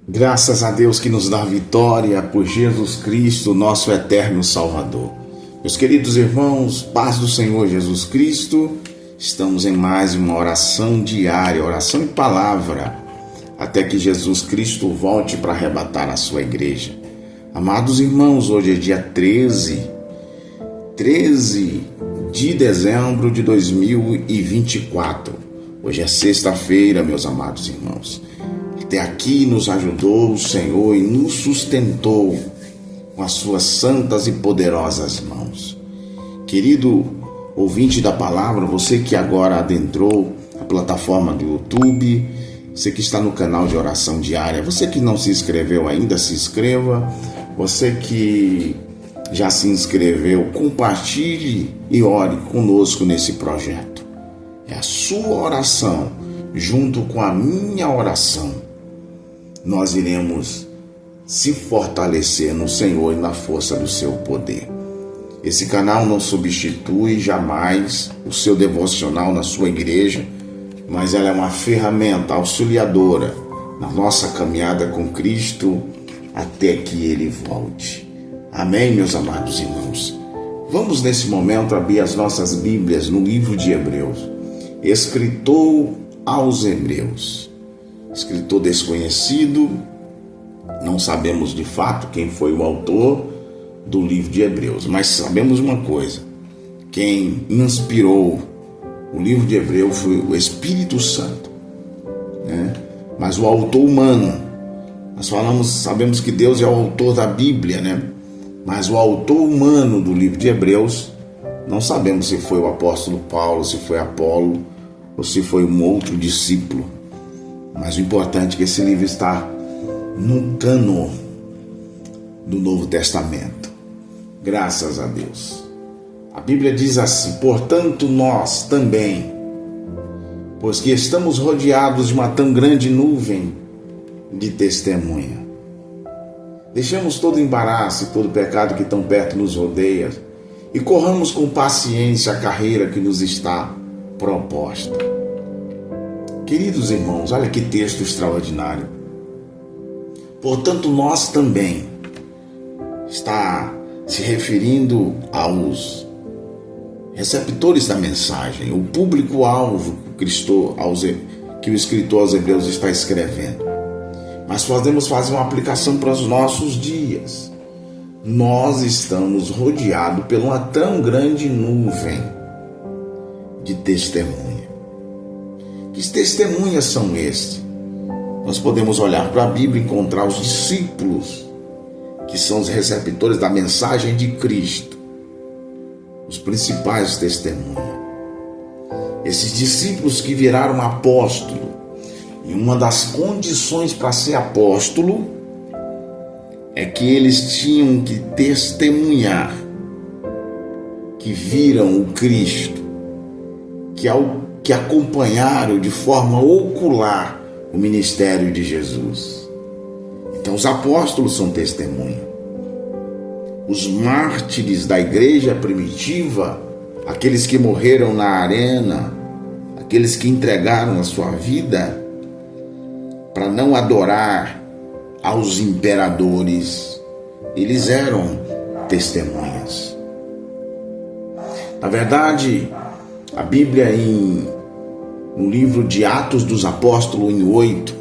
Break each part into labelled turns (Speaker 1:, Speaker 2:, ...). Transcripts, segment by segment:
Speaker 1: Graças a Deus que nos dá vitória por Jesus Cristo, nosso eterno Salvador. Meus queridos irmãos, paz do Senhor Jesus Cristo, estamos em mais uma oração diária, oração em palavra, até que Jesus Cristo volte para arrebatar a sua igreja. Amados irmãos, hoje é dia 13 de dezembro de 2024. Hoje é sexta-feira, meus amados irmãos. Até aqui nos ajudou o Senhor e nos sustentou com as suas santas e poderosas mãos. Querido ouvinte da palavra, você que agora adentrou a plataforma do YouTube, você que está no canal de oração diária, você que não se inscreveu ainda, se inscreva. Você que já se inscreveu, compartilhe e ore conosco nesse projeto. É a sua oração, junto com a minha oração, nós iremos se fortalecer no Senhor e na força do seu poder. Esse canal não substitui jamais o seu devocional na sua igreja, mas ela é uma ferramenta auxiliadora na nossa caminhada com Cristo até que Ele volte. Amém, meus amados irmãos? Vamos nesse momento abrir as nossas Bíblias no livro de Hebreus. Escritor aos Hebreus. Escritor desconhecido, não sabemos de fato quem foi o autor do livro de Hebreus, mas sabemos uma coisa: quem inspirou o livro de Hebreus foi o Espírito Santo, né? Mas o autor humano, sabemos que Deus é o autor da Bíblia, né? Mas o autor humano do livro de Hebreus, não sabemos se foi o apóstolo Paulo, se foi Apolo ou se foi um outro discípulo. Mas o importante é que esse livro está no cânon do Novo Testamento. Graças a Deus. A Bíblia diz assim: portanto nós também, pois que estamos rodeados de uma tão grande nuvem de testemunha, deixemos todo embaraço e todo pecado que tão perto nos rodeia e corramos com paciência a carreira que nos está proposta. Queridos irmãos, olha que texto extraordinário. Portanto, nós também, está se referindo aos receptores da mensagem, o público-alvo que o escritor aos Hebreus está escrevendo. Mas podemos fazer uma aplicação para os nossos dias. Nós estamos rodeados por uma tão grande nuvem de testemunha. Que testemunhas são estes? Nós podemos olhar para a Bíblia e encontrar os discípulos, que são os receptores da mensagem de Cristo, os principais testemunhas. Esses discípulos que viraram apóstolo, e uma das condições para ser apóstolo é que eles tinham que testemunhar que viram o Cristo, que acompanharam de forma ocular o ministério de Jesus. Então os apóstolos são testemunha. Os mártires da igreja primitiva, aqueles que morreram na arena, aqueles que entregaram a sua vida para não adorar aos imperadores, eles eram testemunhas. Na verdade, a Bíblia no livro de Atos dos Apóstolos, em 8,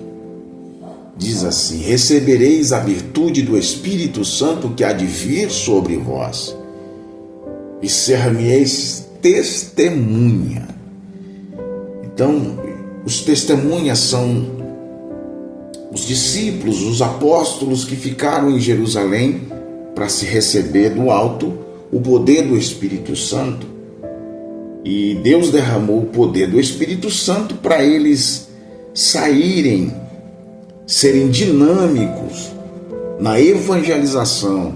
Speaker 1: diz assim: recebereis a virtude do Espírito Santo que há de vir sobre vós, e ser-me-eis testemunha. Então, os testemunhas são os discípulos, os apóstolos que ficaram em Jerusalém para se receber do alto o poder do Espírito Santo. E Deus derramou o poder do Espírito Santo para eles saírem, serem dinâmicos na evangelização,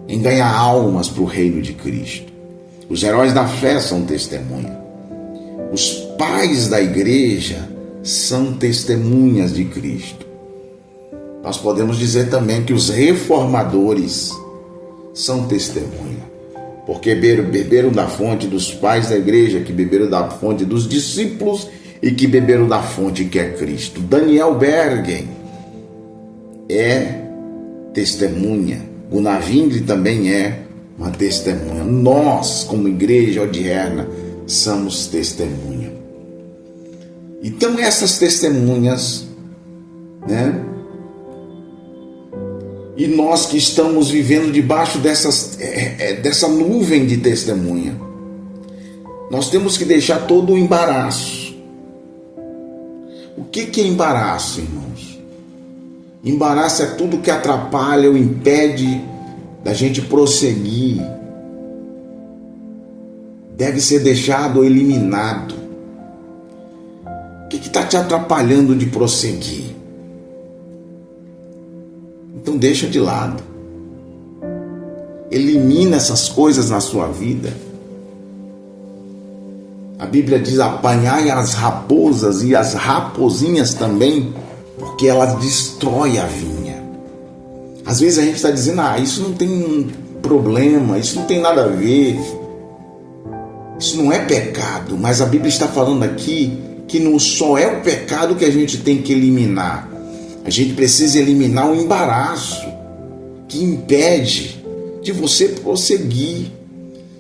Speaker 1: em ganhar almas para o reino de Cristo. Os heróis da fé são testemunha. Os pais da igreja são testemunhas de Cristo. Nós podemos dizer também que os reformadores são testemunha, porque beberam da fonte dos pais da igreja, que beberam da fonte dos discípulos e que beberam da fonte que é Cristo. Daniel Bergen, é testemunha. Gunavindri também é uma testemunha. Nós, como igreja odierna, somos testemunha. Então essas testemunhas, né? E nós que estamos vivendo debaixo dessa nuvem de testemunha, nós temos que deixar todo o embaraço. O que é embaraço, irmãos? Embaraço é tudo que atrapalha ou impede da gente prosseguir. Deve ser deixado ou eliminado. O que está te atrapalhando de prosseguir? Então deixa de lado. Elimina essas coisas na sua vida. A Bíblia diz: apanhai as raposas e as raposinhas também, porque elas destroem a vinha. Às vezes a gente está dizendo: isso não tem problema, isso não tem nada a ver, isso não é pecado. Mas a Bíblia está falando aqui que não só é o pecado que a gente tem que eliminar. A gente precisa eliminar o embaraço que impede de você prosseguir.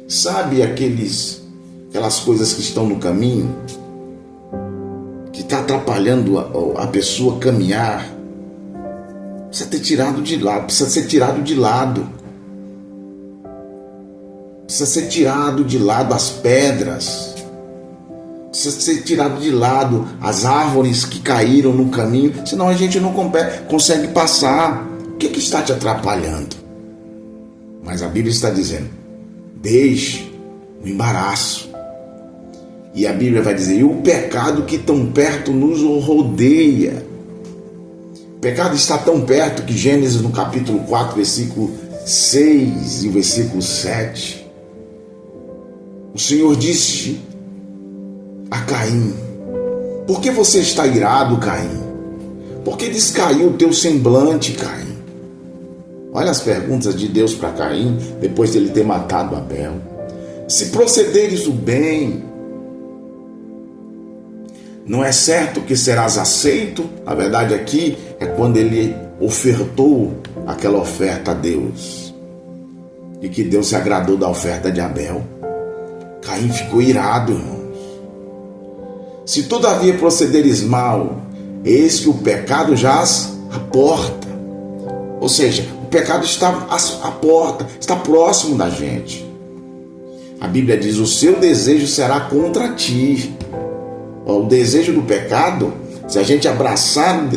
Speaker 1: Sabe aquelas coisas que estão no caminho, que está atrapalhando a pessoa caminhar? Precisa ser tirado de lado. Precisa ser tirado de lado as pedras. Precisa ser tirado de lado as árvores que caíram no caminho, senão a gente não consegue passar. O que está te atrapalhando? Mas a Bíblia está dizendo: deixe o embaraço. E a Bíblia vai dizer: e o pecado que tão perto nos rodeia. O pecado está tão perto que Gênesis no capítulo 4, versículo 6 e versículo 7, o Senhor disse a Caim: por que você está irado, Caim? Por que descaiu o teu semblante, Caim? Olha as perguntas de Deus para Caim depois de ele ter matado Abel. Se procederes o bem, não é certo que serás aceito? A verdade aqui é quando ele ofertou aquela oferta a Deus, e que Deus se agradou da oferta de Abel. Caim ficou irado, irmãos. Se todavia procederes mal, eis que o pecado jaz à porta. Ou seja, o pecado está à porta, está próximo da gente. A Bíblia diz: o seu desejo será contra ti. O desejo do pecado, se a gente abraçar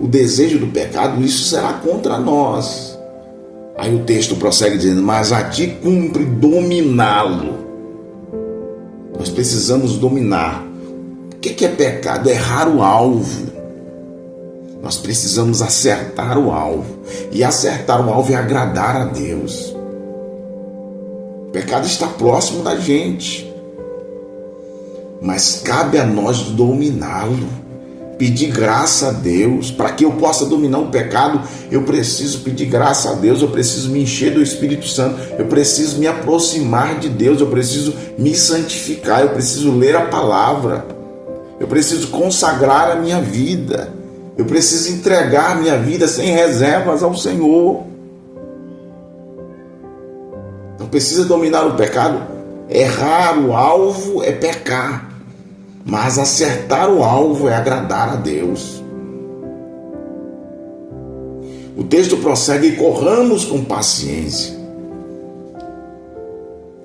Speaker 1: o desejo do pecado, isso será contra nós. Aí o texto prossegue dizendo: mas a ti cumpre dominá-lo. Nós precisamos dominar. O que é pecado? Errar o alvo. Nós precisamos acertar o alvo. E acertar o alvo é agradar a Deus. O pecado está próximo da gente, mas cabe a nós dominá-lo. Pedir graça a Deus. Para que eu possa dominar o pecado, eu preciso pedir graça a Deus, eu preciso me encher do Espírito Santo, eu preciso me aproximar de Deus, eu preciso me santificar, eu preciso ler a palavra, eu preciso consagrar a minha vida, eu preciso entregar a minha vida sem reservas ao Senhor. Então precisa dominar o pecado. Errar o alvo é pecar, mas acertar o alvo é agradar a Deus. O texto prossegue: e corramos com paciência.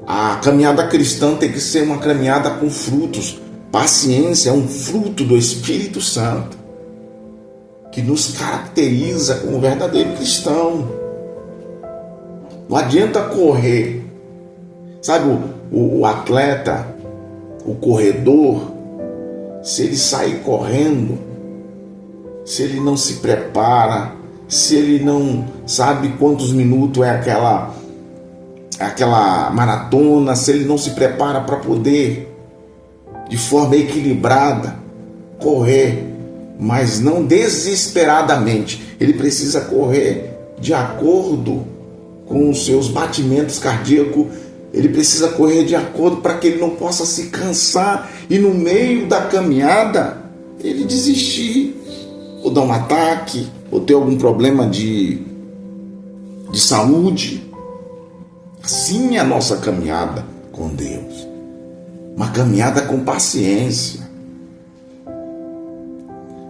Speaker 1: A caminhada cristã tem que ser uma caminhada com frutos. Paciência é um fruto do Espírito Santo que nos caracteriza como verdadeiro cristão. Não adianta correr. Sabe o atleta, o corredor, se ele sair correndo, se ele não se prepara, se ele não sabe quantos minutos é aquela maratona, se ele não se prepara para poder, de forma equilibrada, correr, mas não desesperadamente. Ele precisa correr de acordo com os seus batimentos cardíacos. Ele precisa correr de acordo para que ele não possa se cansar e no meio da caminhada ele desistir. ou dar um ataque, ou ter algum problema de saúde. Assim é a nossa caminhada com Deus. Uma caminhada com paciência.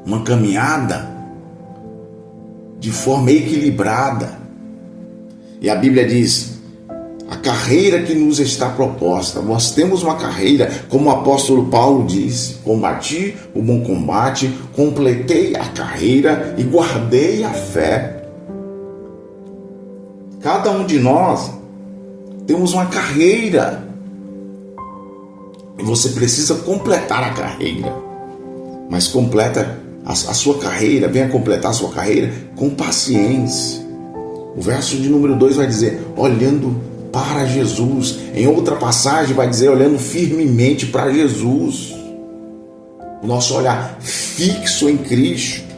Speaker 1: Uma caminhada de forma equilibrada. E a Bíblia diz: a carreira que nos está proposta, nós temos uma carreira, como o apóstolo Paulo disse: combati o bom combate, completei a carreira e guardei a fé. Cada um de nós temos uma carreira e você precisa completar a carreira, mas completa a sua carreira, venha completar a sua carreira com paciência. O verso de número 2 vai dizer: olhando para Jesus. Em outra passagem vai dizer: olhando firmemente para Jesus. O nosso olhar fixo em Cristo.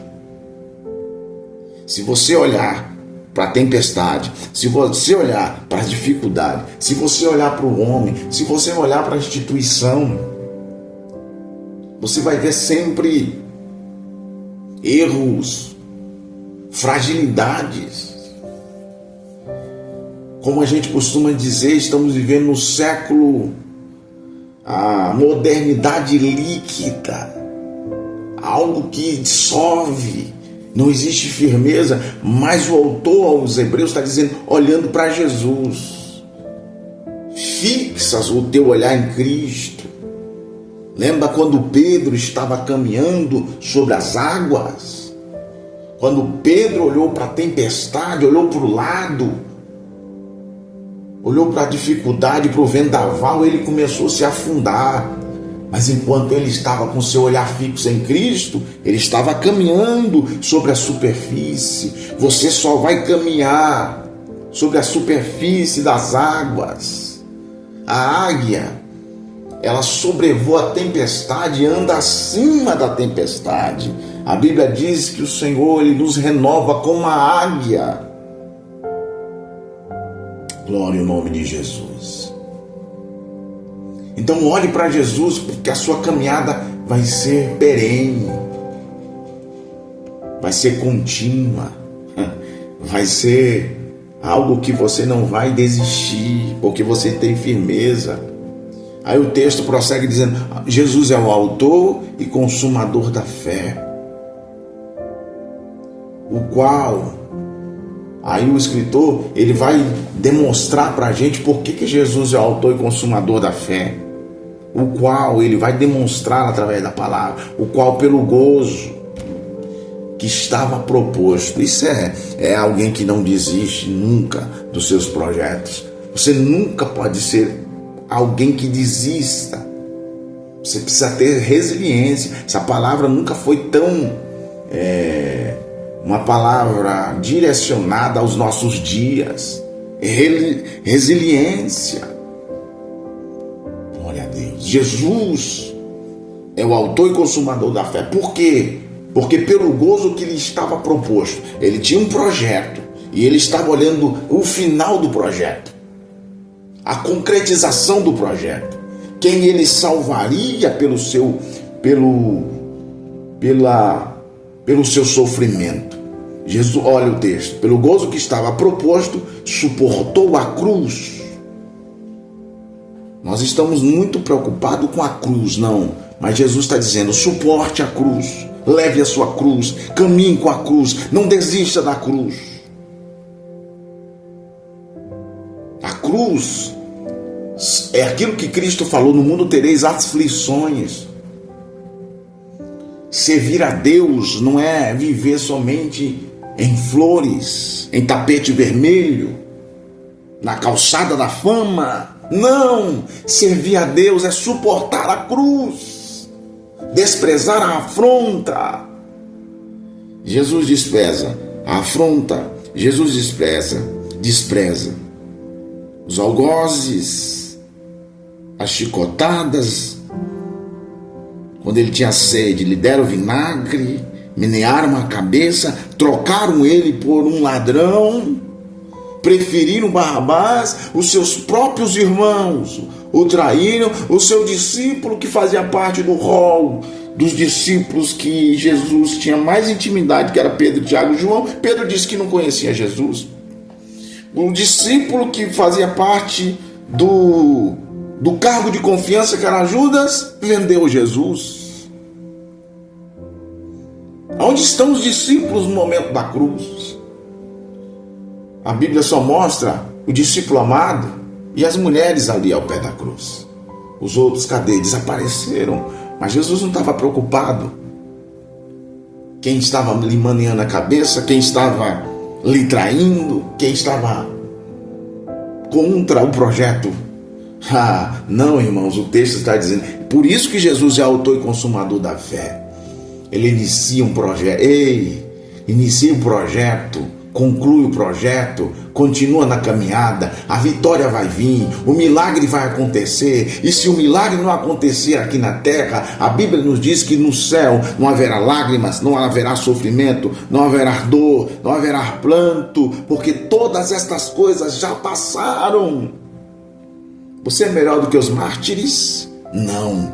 Speaker 1: Se você olhar para a tempestade, se você olhar para a dificuldade, se você olhar para o homem, se você olhar para a instituição, você vai ver sempre erros, fragilidades. Como a gente costuma dizer, estamos vivendo no século, a modernidade líquida, algo que dissolve, não existe firmeza, mas o autor aos Hebreus está dizendo: olhando para Jesus, fixas o teu olhar em Cristo. Lembra quando Pedro estava caminhando sobre as águas? Quando Pedro olhou para a tempestade, olhou para o lado, olhou para a dificuldade, para o vendaval, ele começou a se afundar. Mas enquanto ele estava com seu olhar fixo em Cristo, ele estava caminhando sobre a superfície. Você só vai caminhar sobre a superfície das águas. A águia, ela sobrevoa a tempestade e anda acima da tempestade. A Bíblia diz que o Senhor, ele nos renova como uma águia. Glória ao nome de Jesus. Então olhe para Jesus, porque a sua caminhada vai ser perene, vai ser contínua, vai ser algo que você não vai desistir, porque você tem firmeza. Aí o texto prossegue dizendo: Jesus é o autor e consumador da fé, o qual... Aí o escritor, ele vai demonstrar para a gente por que Jesus é o autor e consumador da fé, o qual ele vai demonstrar através da palavra, o qual pelo gozo que estava proposto. Isso é alguém que não desiste nunca dos seus projetos. Você nunca pode ser alguém que desista. Você precisa ter resiliência. Essa palavra nunca foi tão... uma palavra direcionada aos nossos dias. Resiliência. Glória a Deus. Jesus é o autor e consumador da fé. Por quê? Porque pelo gozo que lhe estava proposto, ele tinha um projeto e ele estava olhando o final do projeto, a concretização do projeto, quem ele salvaria pelo seu sofrimento. Jesus, olha o texto: pelo gozo que estava proposto, suportou a cruz. Nós estamos muito preocupados com a cruz, não, mas Jesus está dizendo: suporte a cruz, leve a sua cruz, caminhe com a cruz, não desista da cruz. A cruz é aquilo que Cristo falou: no mundo tereis aflições. Servir a Deus não é viver somente em flores, em tapete vermelho, na calçada da fama. Não! Servir a Deus é suportar a cruz, desprezar a afronta. Jesus despreza a afronta, Jesus despreza os algozes, as chicotadas. Quando ele tinha sede, lhe deram vinagre, menearam a cabeça, trocaram ele por um ladrão, preferiram Barrabás, os seus próprios irmãos o traíram, o seu discípulo que fazia parte do rol dos discípulos que Jesus tinha mais intimidade, que era Pedro, Tiago e João, Pedro disse que não conhecia Jesus. O discípulo que fazia parte do cargo de confiança, que era Judas, vendeu Jesus. Onde estão os discípulos no momento da cruz? A Bíblia só mostra o discípulo amado e as mulheres ali ao pé da cruz. Os outros, cadê? Desapareceram. Mas Jesus não estava preocupado. Quem estava lhe maneando a cabeça, quem estava lhe traindo, quem estava contra o projeto. Não, irmãos, o texto está dizendo. Por isso que Jesus é autor e consumador da fé. Ele inicia um projeto. Inicia um projeto, conclui o projeto, continua na caminhada, a vitória vai vir, o milagre vai acontecer. E se o milagre não acontecer aqui na terra, a Bíblia nos diz que no céu não haverá lágrimas, não haverá sofrimento, não haverá dor, não haverá pranto, porque todas estas coisas já passaram. Você é melhor do que os mártires? Não.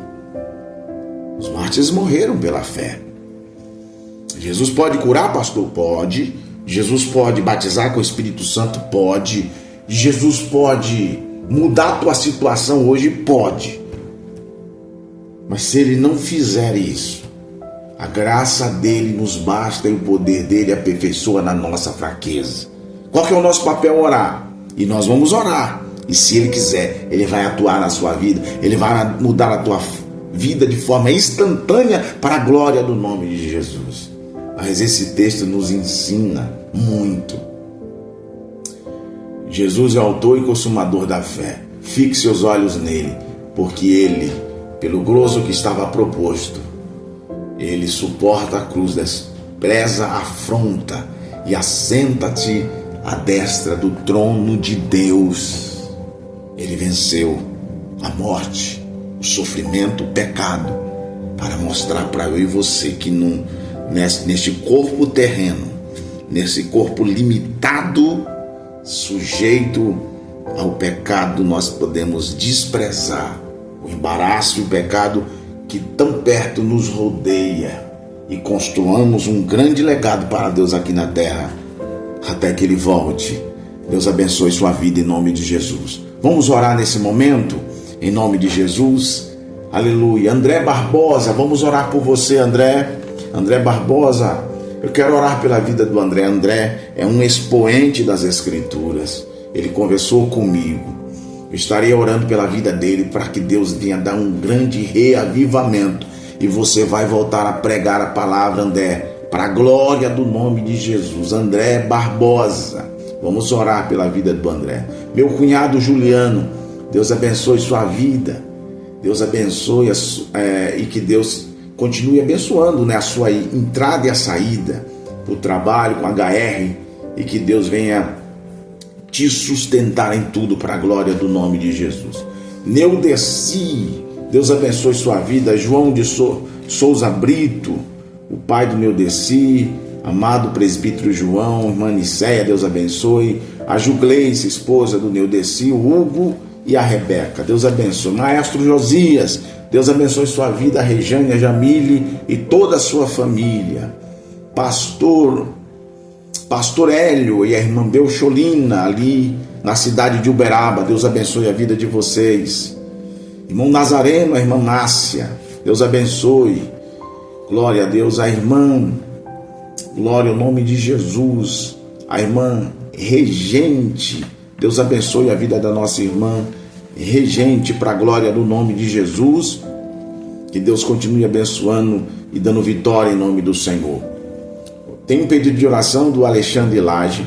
Speaker 1: Os mártires morreram pela fé. Jesus pode curar, pastor? Pode. Jesus pode batizar com o Espírito Santo? Pode. Jesus pode mudar a tua situação hoje? Pode. Mas se ele não fizer isso, a graça dele nos basta e o poder dele aperfeiçoa na nossa fraqueza. Qual que é o nosso papel? Orar. E nós vamos orar. E se ele quiser, ele vai atuar na sua vida. Ele vai mudar a tua vida de forma instantânea para a glória do nome de Jesus. Mas esse texto nos ensina muito. Jesus é autor e consumador da fé. Fixe seus olhos nele, porque ele, pelo grosso que estava proposto, ele suporta a cruz, despreza a afronta e assenta-te à destra do trono de Deus. Ele venceu a morte, o sofrimento, o pecado, para mostrar para eu e você que neste corpo terreno, nesse corpo limitado, sujeito ao pecado, nós podemos desprezar o embaraço e o pecado que tão perto nos rodeia e construamos um grande legado para Deus aqui na terra, até que Ele volte. Deus abençoe sua vida em nome de Jesus. Vamos orar nesse momento, em nome de Jesus. Aleluia. André Barbosa, vamos orar por você, André. André Barbosa, eu quero orar pela vida do André. André é um expoente das Escrituras. Ele conversou comigo. Eu estarei orando pela vida dele para que Deus venha dar um grande reavivamento. E você vai voltar a pregar a palavra, André, para a glória do nome de Jesus. André Barbosa. Vamos orar pela vida do André. Meu cunhado Juliano, Deus abençoe sua vida. Deus abençoe e que Deus continue abençoando, a sua entrada e a saída, o trabalho com HR, e que Deus venha te sustentar em tudo para a glória do nome de Jesus. Neudeci, Deus abençoe sua vida. João de Souza Brito, o pai do Neudeci, amado presbítero João, irmã Nicéia, Deus abençoe. A Jugleice, esposa do Neudeci, o Hugo e a Rebeca, Deus abençoe. Maestro Josias, Deus abençoe sua vida. A Rejane, a Jamile e toda a sua família. Pastor Hélio e a irmã Belcholina, ali na cidade de Uberaba, Deus abençoe a vida de vocês. Irmão Nazareno, a irmã Nácia, Deus abençoe. Glória a Deus. A irmã, glória ao nome de Jesus. A irmã Regente, Deus abençoe a vida da nossa irmã Regente, para a glória do nome de Jesus. Que Deus continue abençoando e dando vitória em nome do Senhor. Tem um pedido de oração do Alexandre Lage.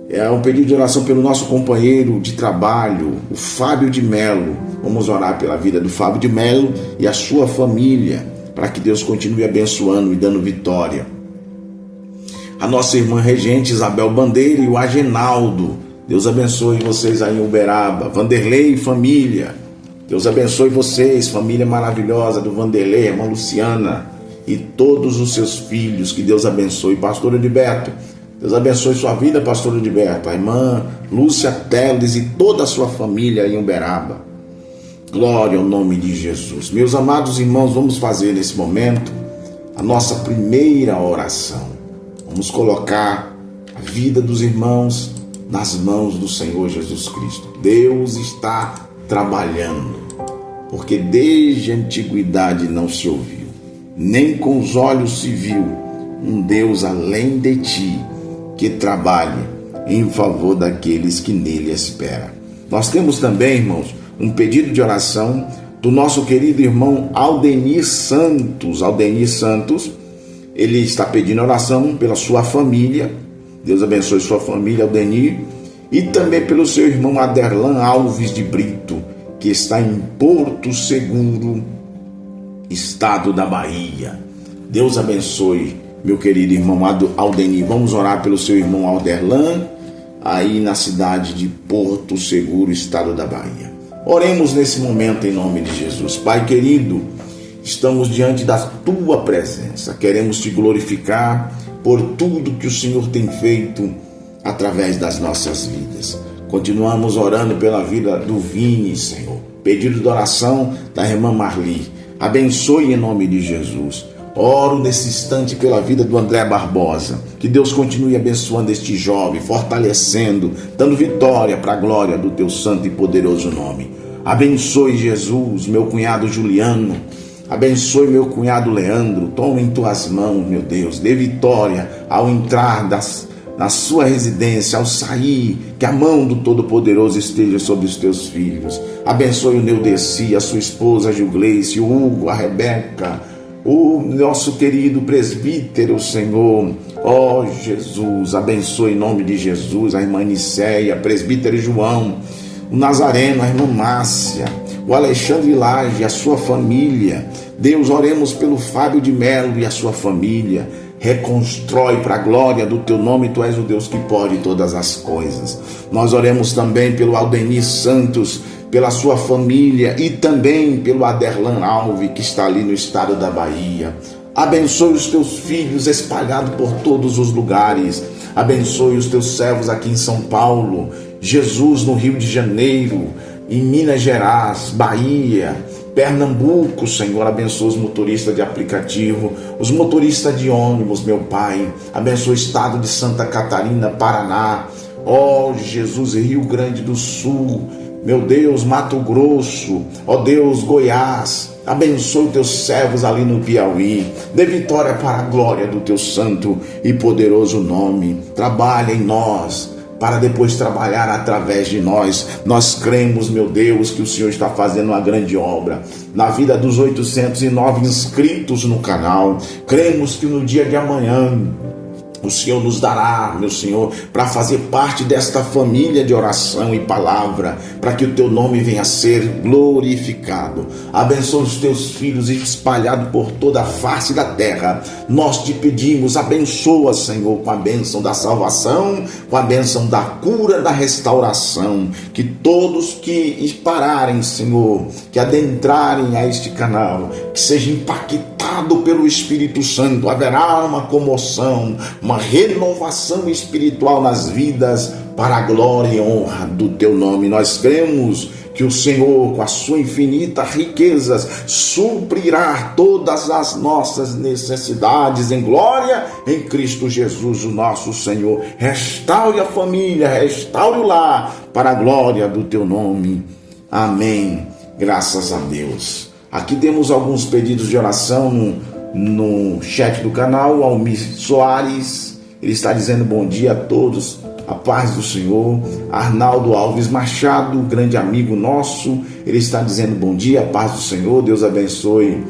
Speaker 1: É um pedido de oração pelo nosso companheiro de trabalho, o Fábio de Melo. Vamos orar pela vida do Fábio de Melo e a sua família, para que Deus continue abençoando e dando vitória. A nossa irmã Regente Isabel Bandeira e o Agenaldo, Deus abençoe vocês aí em Uberaba. Vanderlei e família, Deus abençoe vocês, família maravilhosa do Vanderlei, irmã Luciana e todos os seus filhos. Que Deus abençoe. Pastor Edilberto, Deus abençoe sua vida, pastor Edilberto. A irmã Lúcia Teles e toda a sua família em Uberaba. Glória ao nome de Jesus. Meus amados irmãos, vamos fazer nesse momento a nossa primeira oração. Vamos colocar a vida dos irmãos nas mãos do Senhor Jesus Cristo. Deus está trabalhando, porque desde a antiguidade não se ouviu, nem com os olhos se viu um Deus além de ti, que trabalhe em favor daqueles que nele esperam. Nós temos também, irmãos, um pedido de oração do nosso querido irmão Aldenir Santos. Aldenir Santos, ele está pedindo oração pela sua família. Deus abençoe sua família, Aldenir. E também pelo seu irmão Aderlan Alves de Brito, que está em Porto Seguro, estado da Bahia. Deus abençoe, meu querido irmão Aldenir. Vamos orar pelo seu irmão Aderlan, aí na cidade de Porto Seguro, estado da Bahia. Oremos nesse momento em nome de Jesus. Pai querido, estamos diante da tua presença. Queremos te glorificar por tudo que o Senhor tem feito através das nossas vidas. Continuamos orando pela vida do Vini, Senhor. Pedido de oração da irmã Marli. Abençoe em nome de Jesus. Oro nesse instante pela vida do André Barbosa. Que Deus continue abençoando este jovem, fortalecendo, dando vitória para a glória do teu santo e poderoso nome. Abençoe, Jesus, meu cunhado Juliano. Abençoe meu cunhado Leandro. Toma em tuas mãos, meu Deus. Dê vitória ao entrar na sua residência, ao sair. Que a mão do Todo-Poderoso esteja sobre os teus filhos. Abençoe o Neudeci, a sua esposa Gilgleice, o Hugo, a Rebeca, o nosso querido presbítero, Senhor. Ó Jesus, abençoe em nome de Jesus a irmã Nicéia, presbítero João, o Nazareno, a irmã Márcia, o Alexandre Lage, a sua família. Deus, oremos pelo Fábio de Melo e a sua família. Reconstrói para a glória do teu nome, tu és o Deus que pode todas as coisas. Nós oremos também pelo Aldenir Santos, pela sua família e também pelo Aderlan Alves, que está ali no estado da Bahia. Abençoe os teus filhos espalhados por todos os lugares. Abençoe os teus servos aqui em São Paulo, Jesus no Rio de Janeiro, em Minas Gerais, Bahia, Pernambuco, Senhor. Abençoa os motoristas de aplicativo, os motoristas de ônibus, meu Pai. Abençoa o estado de Santa Catarina, Paraná, ó Jesus, Rio Grande do Sul, meu Deus, Mato Grosso, ó Deus, Goiás. Abençoe os teus servos ali no Piauí. Dê vitória para a glória do teu santo e poderoso nome. Trabalha em nós, para depois trabalhar através de nós. Nós cremos, meu Deus, que o Senhor está fazendo uma grande obra na vida dos 809 inscritos no canal. Cremos que no dia de amanhã o Senhor nos dará, meu Senhor, para fazer parte desta família de oração e palavra, para que o teu nome venha a ser glorificado. Abençoa os teus filhos espalhados por toda a face da terra. Nós te pedimos, abençoa, Senhor, com a bênção da salvação, com a bênção da cura, da restauração. Que todos que pararem, Senhor, que adentrarem a este canal, que sejam impactados pelo Espírito Santo, haverá uma comoção, uma renovação espiritual nas vidas, para a glória e honra do teu nome. Nós cremos que o Senhor, com a sua infinita riquezas, suprirá todas as nossas necessidades em glória em Cristo Jesus, o nosso Senhor. Restaure a família, restaure o lar, para a glória do teu nome. Amém. Graças a Deus. Aqui temos alguns pedidos de oração no chat do canal. Almir Soares, ele está dizendo bom dia a todos, a paz do Senhor. Arnaldo Alves Machado, grande amigo nosso, ele está dizendo bom dia, a paz do Senhor. Deus abençoe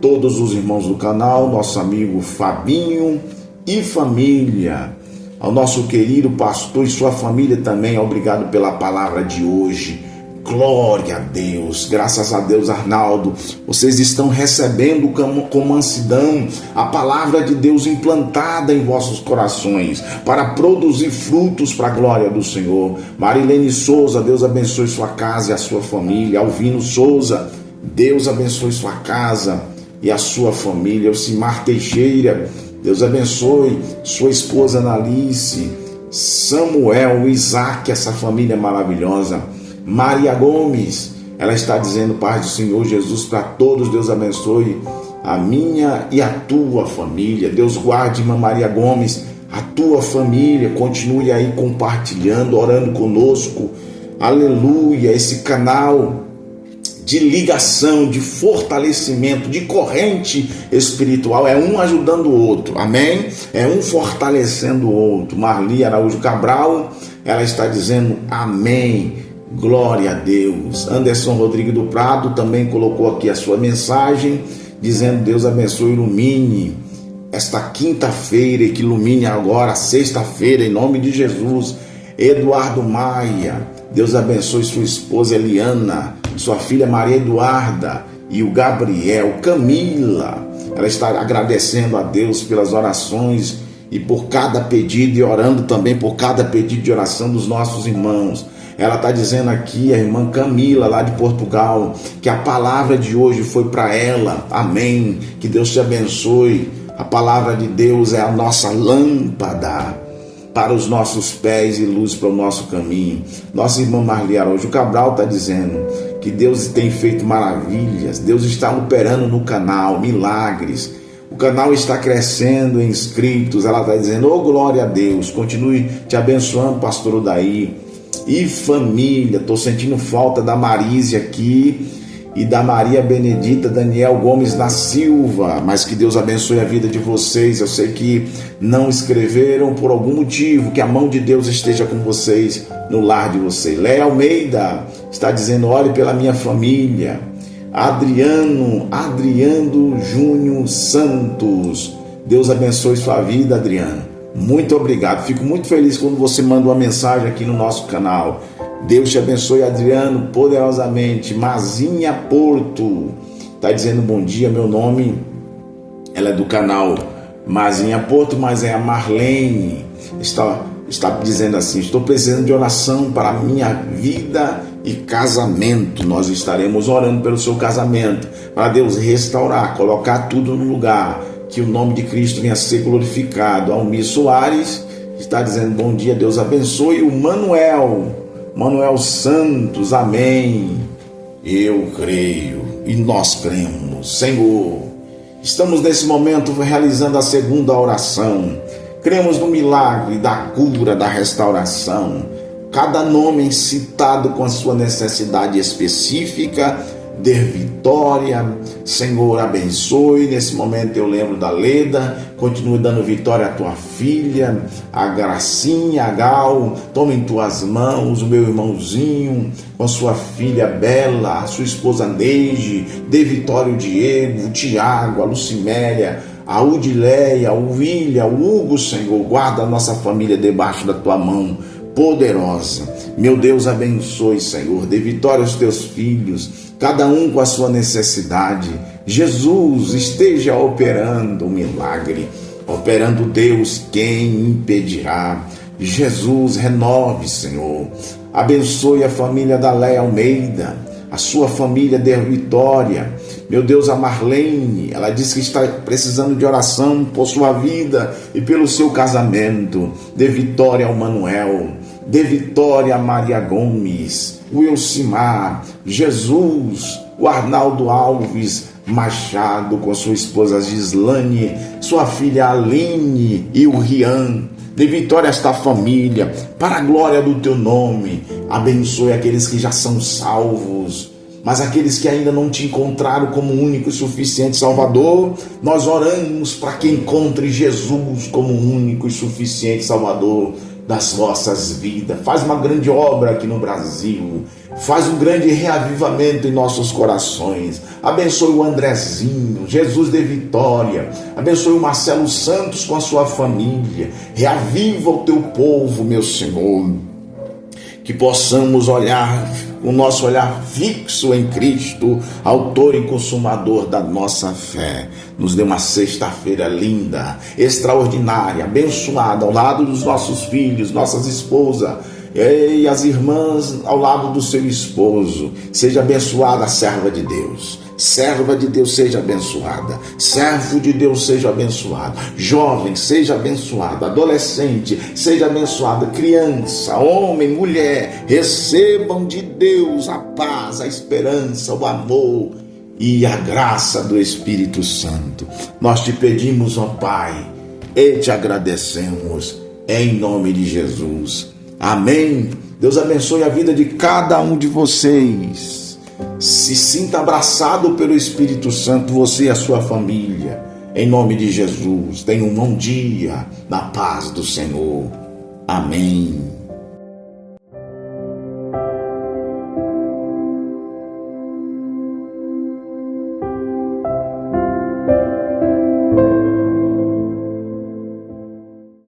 Speaker 1: todos os irmãos do canal, nosso amigo Fabinho e família. Ao nosso querido pastor e sua família também, obrigado pela palavra de hoje. Glória a Deus, graças a Deus, Arnaldo, vocês estão recebendo com mansidão a palavra de Deus implantada em vossos corações, para produzir frutos para a glória do Senhor. Marilene Souza, Deus abençoe sua casa e a sua família. Alvino Souza, Deus abençoe sua casa e a sua família. Elcimar Teixeira, Deus abençoe sua esposa Analice, Samuel, Isaac, essa família maravilhosa. Maria Gomes, Ela está dizendo, paz do Senhor Jesus para todos. Deus abençoe a minha e a tua família. Deus guarde, irmã Maria Gomes, a tua família. Continue aí compartilhando, orando conosco. Aleluia, esse canal de ligação, de fortalecimento, de corrente espiritual, é um ajudando o outro, amém? É um fortalecendo o outro. Marli Araújo Cabral, ela está dizendo amém, glória a Deus. Anderson Rodrigues do Prado também colocou aqui a sua mensagem, dizendo Deus abençoe, ilumine esta quinta-feira e que ilumine agora, sexta-feira, em nome de Jesus. Eduardo Maia, Deus abençoe sua esposa Eliana, sua filha Maria Eduarda e o Gabriel. Camila, ela está agradecendo a Deus pelas orações e por cada pedido, e orando também por cada pedido de oração dos nossos irmãos. Ela está dizendo aqui, a irmã Camila, lá de Portugal, que a palavra de hoje foi para ela. Amém. Que Deus te abençoe. A palavra de Deus é a nossa lâmpada para os nossos pés e luz para o nosso caminho. Nossa irmã Marli Araújo Cabral está dizendo que Deus tem feito maravilhas. Deus está operando no canal, milagres. O canal está crescendo em inscritos. Ela está dizendo, oh glória a Deus, continue te abençoando, pastor Odaí. E família, estou sentindo falta da Marise aqui e da Maria Benedita Daniel Gomes da Silva, mas que Deus abençoe a vida de vocês. Eu sei que não escreveram por algum motivo, que a mão de Deus esteja com vocês no lar de vocês. Léa Almeida está dizendo, ore pela minha família. Adriano Júnior Santos, Deus abençoe sua vida, Adriano. Muito obrigado, fico muito feliz quando você manda uma mensagem aqui no nosso canal. Deus te abençoe, Adriano, poderosamente. Mazinha Porto está dizendo bom dia, meu nome, ela é do canal Mazinha Porto, mas é a Marlene, está dizendo assim, estou precisando de oração para a minha vida e casamento. Nós estaremos orando pelo seu casamento, para Deus restaurar, colocar tudo no lugar, que o nome de Cristo venha a ser glorificado. Almir Soares está dizendo bom dia, Deus abençoe. O Manuel Santos, amém. Eu creio e nós cremos, Senhor. Estamos nesse momento realizando a segunda oração. Cremos no milagre da cura, da restauração. Cada nome citado com a sua necessidade específica, dê vitória. Senhor, abençoe. Nesse momento eu lembro da Leda, continue dando vitória à tua filha, a Gracinha, a Gal, toma em tuas mãos o meu irmãozinho, com sua filha Bela, a sua esposa Neide, dê vitória ao Diego, o Tiago, a Lucimélia, a Udileia, o William, o Hugo. Senhor, guarda a nossa família debaixo da tua mão poderosa. Meu Deus, abençoe, Senhor, dê vitória aos teus filhos, cada um com a sua necessidade. Jesus, esteja operando o milagre, operando Deus, quem impedirá? Jesus, renove, Senhor, abençoe a família da Léa Almeida, a sua família dê vitória. Meu Deus, a Marlene, ela disse que está precisando de oração por sua vida e pelo seu casamento. Dê vitória ao Manuel, dê vitória a Maria Gomes, o Elcimar, Jesus, o Arnaldo Alves Machado com sua esposa Gislane, sua filha Aline e o Rian. Dê vitória a esta família, para a glória do teu nome. Abençoe aqueles que já são salvos, mas aqueles que ainda não te encontraram como único e suficiente Salvador, nós oramos para que encontre Jesus como único e suficiente Salvador das vossas vidas. Faz uma grande obra aqui no Brasil, faz um grande reavivamento em nossos corações. Abençoe o Andrezinho, Jesus dê vitória. Abençoe o Marcelo Santos com a sua família. Reaviva o teu povo, meu Senhor. Que possamos olhar, o nosso olhar fixo em Cristo, autor e consumador da nossa fé. Nos dê uma sexta-feira linda, extraordinária, abençoada, ao lado dos nossos filhos, nossas esposas E as irmãs ao lado do seu esposo. Seja abençoada a serva de Deus. Serva de Deus, seja abençoada. Servo de Deus, seja abençoado. Jovem, seja abençoado. Adolescente, seja abençoada. Criança, homem, mulher, recebam de Deus a paz, a esperança, o amor e a graça do Espírito Santo. Nós te pedimos, ó Pai, e te agradecemos em nome de Jesus. Amém. Deus abençoe a vida de cada um de vocês. Se sinta abraçado pelo Espírito Santo, você e a sua família. Em nome de Jesus, tenha um bom dia na paz do Senhor. Amém.